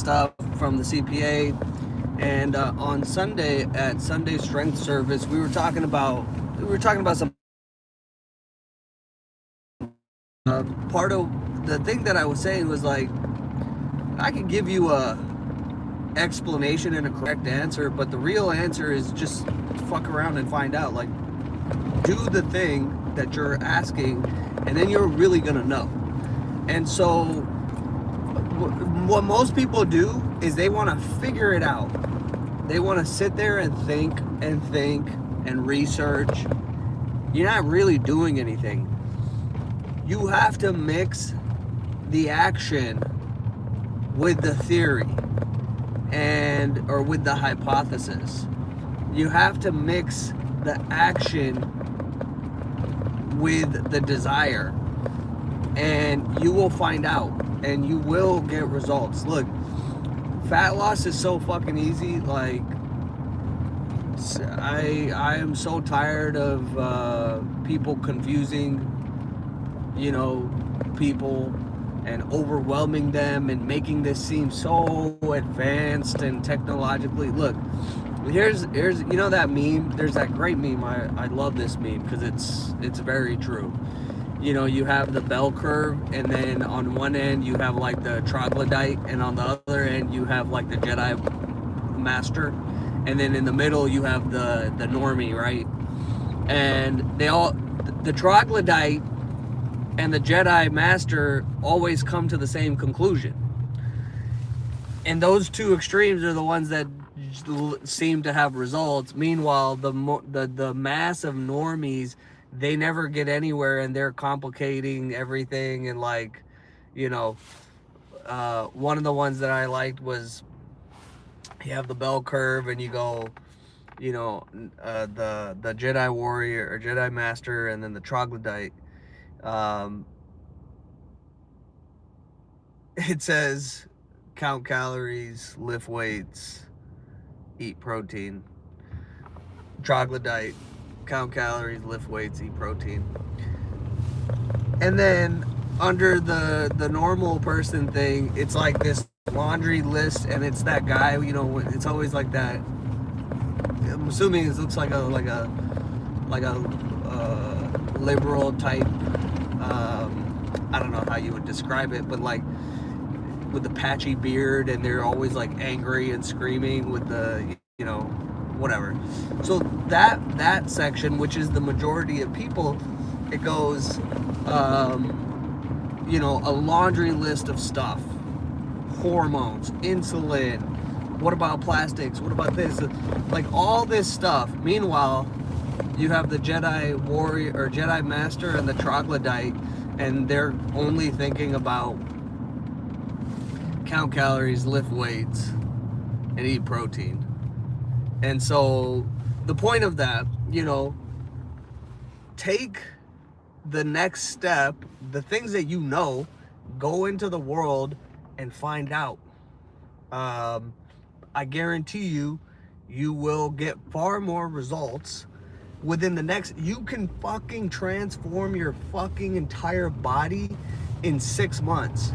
stuff from the CPA. And on Sunday at Sunday Strength Service, we were talking about some part of the thing that I was saying was like, I could give you a explanation and a correct answer, but the real answer is just fuck around and find out. Like, do the thing that you're asking, and then you're really gonna know. And so, what most people do is they want to figure it out. They want to sit there and think and research. You're not really doing anything. You have to mix the action with the theory or with the hypothesis. You have to mix the action with the desire, and you will find out, and you will get results. Look, fat loss is so fucking easy. Like, I am so tired of people confusing, people, and overwhelming them and making this seem so advanced and technologically. Look, here's that meme. There's that great meme. I love this meme because it's very true. You have the bell curve, and then on one end you have like the troglodyte, and on the other end you have like the Jedi master, and then in the middle you have the normie, right? And the troglodyte and the Jedi master always come to the same conclusion. And those two extremes are the ones that seem to have results. Meanwhile, the mass of normies, they never get anywhere, and they're complicating everything. And like, one of the ones that I liked was, you have the bell curve, and you go, the Jedi warrior or Jedi master, and then the troglodyte. It says count calories, lift weights, eat protein. Troglodyte, count calories, lift weights, eat protein. And then under the normal person thing, it's like this laundry list, and it's that guy, it's always like that. I'm assuming it looks like a liberal type. I don't know how you would describe it, but like with the patchy beard, and they're always like angry and screaming with the whatever. So that section, which is the majority of people, it goes a laundry list of stuff: hormones, insulin, what about plastics, what about this, like all this stuff. Meanwhile, you have the Jedi warrior or Jedi master and the troglodyte, and they're only thinking about count calories, lift weights, and eat protein. And so the point of that, take the next step, the things that go into the world and find out. I guarantee you will get far more results within you can fucking transform your fucking entire body in 6 months.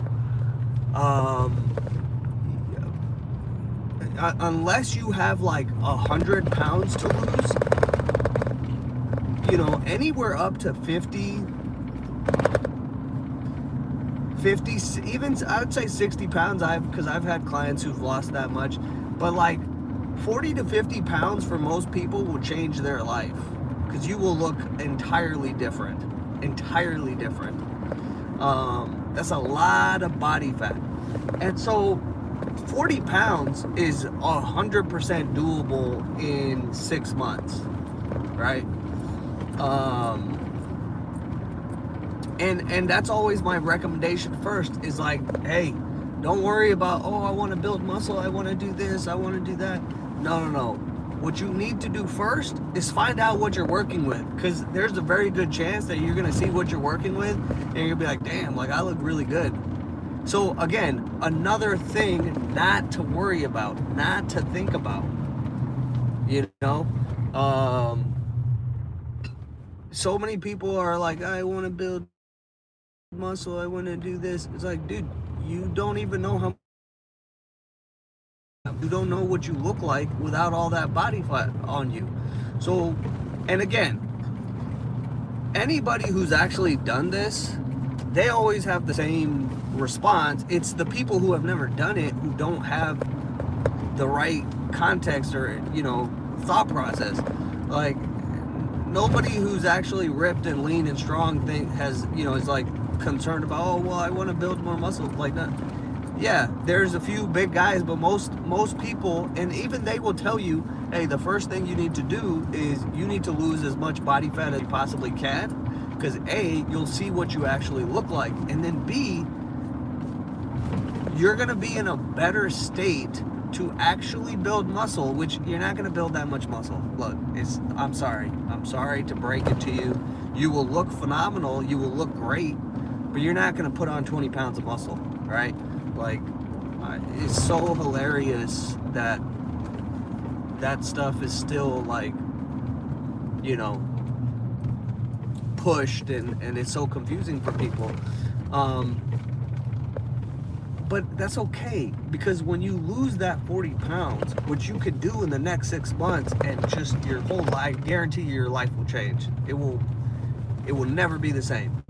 Unless you have like 100 pounds to lose, anywhere up to 50, even I would say 60 pounds. Because I've had clients who've lost that much, but like 40 to 50 pounds for most people will change their life, because you will look entirely different. That's a lot of body fat. And so 40 pounds is 100% doable in 6 months, right? And that's always my recommendation first, is like, hey, don't worry about, I want to build muscle, I want to do this, I want to do that. No. What you need to do first is find out what you're working with, because there's a very good chance that you're going to see what you're working with, and you're going to be like, damn, like I look really good. So again, another thing not to worry about, not to think about, so many people are like, I want to build muscle, I want to do this. It's like, dude, you don't even know how You don't know what you look like without all that body fat on you. So, and again, anybody who's actually done this, they always have the same response. It's the people who have never done it who don't have the right context or, thought process. Like, nobody who's actually ripped and lean and strong is like concerned about, oh, well, I want to build more muscle like that. Yeah, there's a few big guys, but most people, and even they will tell you, hey, the first thing you need to do is you need to lose as much body fat as you possibly can, because A, you'll see what you actually look like, and then B, you're going to be in a better state to actually build muscle, which you're not going to build that much muscle. Look, I'm sorry to break it to you. You will look phenomenal, you will look great, but you're not going to put on 20 pounds of muscle, right? Like, it's so hilarious that stuff is still like, pushed, and it's so confusing for people. But that's okay, because when you lose that 40 pounds, which you could do in the next 6 months, and just your whole life, guarantee your life will change. It will never be the same.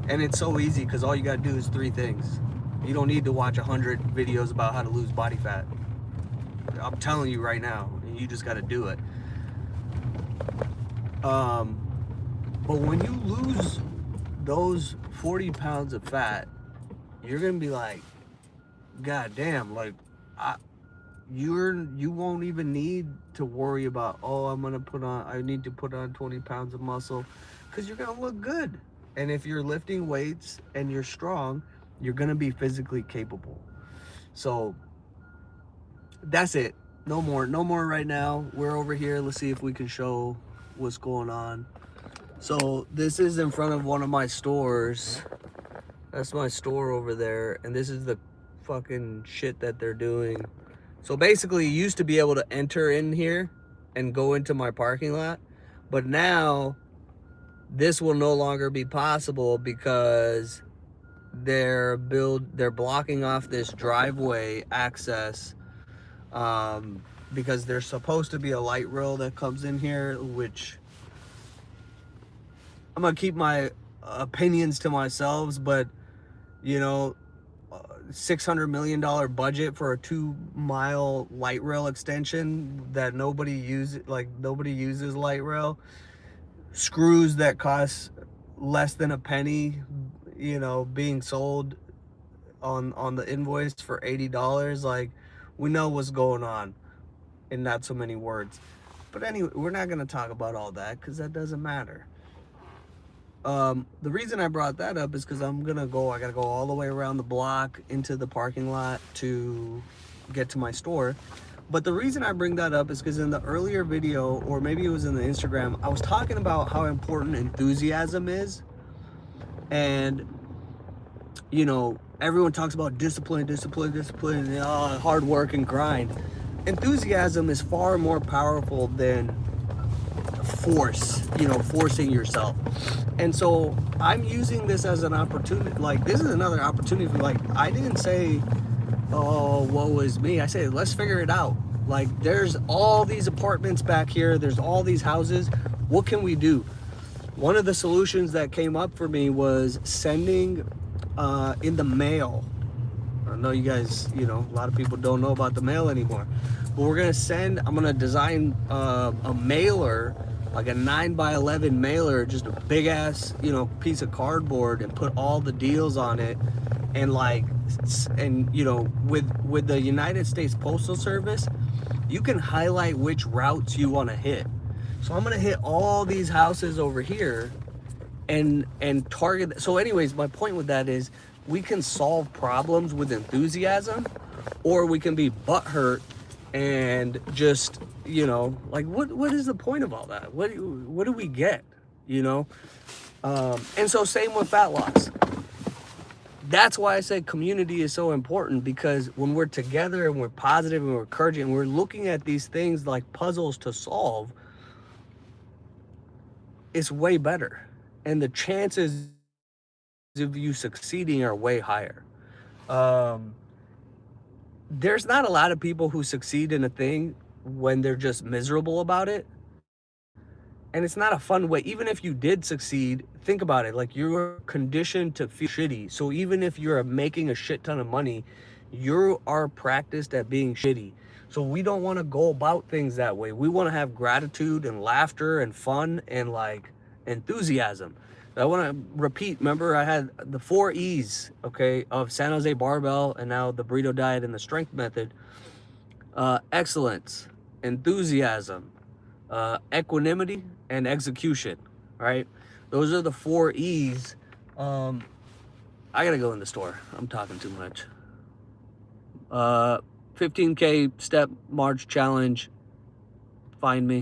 And it's so easy, because all you got to do is 3 things. You don't need to watch 100 videos about how to lose body fat. I'm telling you right now, you just got to do it. But when you lose those 40 pounds of fat, you're gonna be like, God damn, like, you won't even need to worry about, oh, I need to put on 20 pounds of muscle, because you're gonna look good. And if you're lifting weights and you're strong, you're gonna be physically capable. So that's it. No more right now. We're over here. Let's see if we can show what's going on. So this is in front of one of my stores. That's my store over there, and this is the fucking shit that they're doing. So basically, you used to be able to enter in here and go into my parking lot, but now this will no longer be possible, because they're blocking off this driveway access, because there's supposed to be a light rail that comes in here, which I'm gonna keep my opinions to myself, but $600 million budget for a 2-mile light rail extension that nobody uses light rail, screws that cost less than a penny, being sold on the invoice for $80. Like, we know what's going on in not so many words. But anyway, we're not going to talk about all that, because that doesn't matter. The reason I brought that up is because I gotta go all the way around the block into the parking lot to get to my store. But the reason I bring that up is because in the earlier video, or maybe it was in the Instagram, I was talking about how important enthusiasm is. And, everyone talks about discipline, and hard work and grind. Enthusiasm is far more powerful than forcing yourself. And so I'm using this as an opportunity. Like, this is another opportunity for, like, I didn't say, oh, woe is me. I said, let's figure it out. Like, there's all these apartments back here, there's all these houses. What can we do? One of the solutions that came up for me was sending in the mail. I know you guys, a lot of people don't know about the mail anymore, but I'm gonna design a mailer, like a 9x11 mailer, just a big ass, piece of cardboard, and put all the deals on it. And with the United States Postal Service, you can highlight which routes you want to hit. So I'm gonna hit all these houses over here and target. So anyways, my point with that is, we can solve problems with enthusiasm, or we can be butthurt and just, what is the point of all that? What do we get? And so same with fat loss. That's why I say community is so important, because when we're together and we're positive and we're encouraging and we're looking at these things like puzzles to solve, it's way better. And the chances of you succeeding are way higher. there's not a lot of people who succeed in a thing when they're just miserable about it. And it's not a fun way. Even if you did succeed, think about it. Like, you're conditioned to feel shitty. So even if you're making a shit ton of money, you are practiced at being shitty. So we don't want to go about things that way. We want to have gratitude and laughter and fun and like enthusiasm. I want to repeat. Remember, I had the 4 E's, okay, of San Jose Barbell and now the burrito diet and the strength method. Excellence, enthusiasm, equanimity, and execution, right? Those are the 4 E's. I gotta go in the store. I'm talking too much. 15K step march challenge. Find me.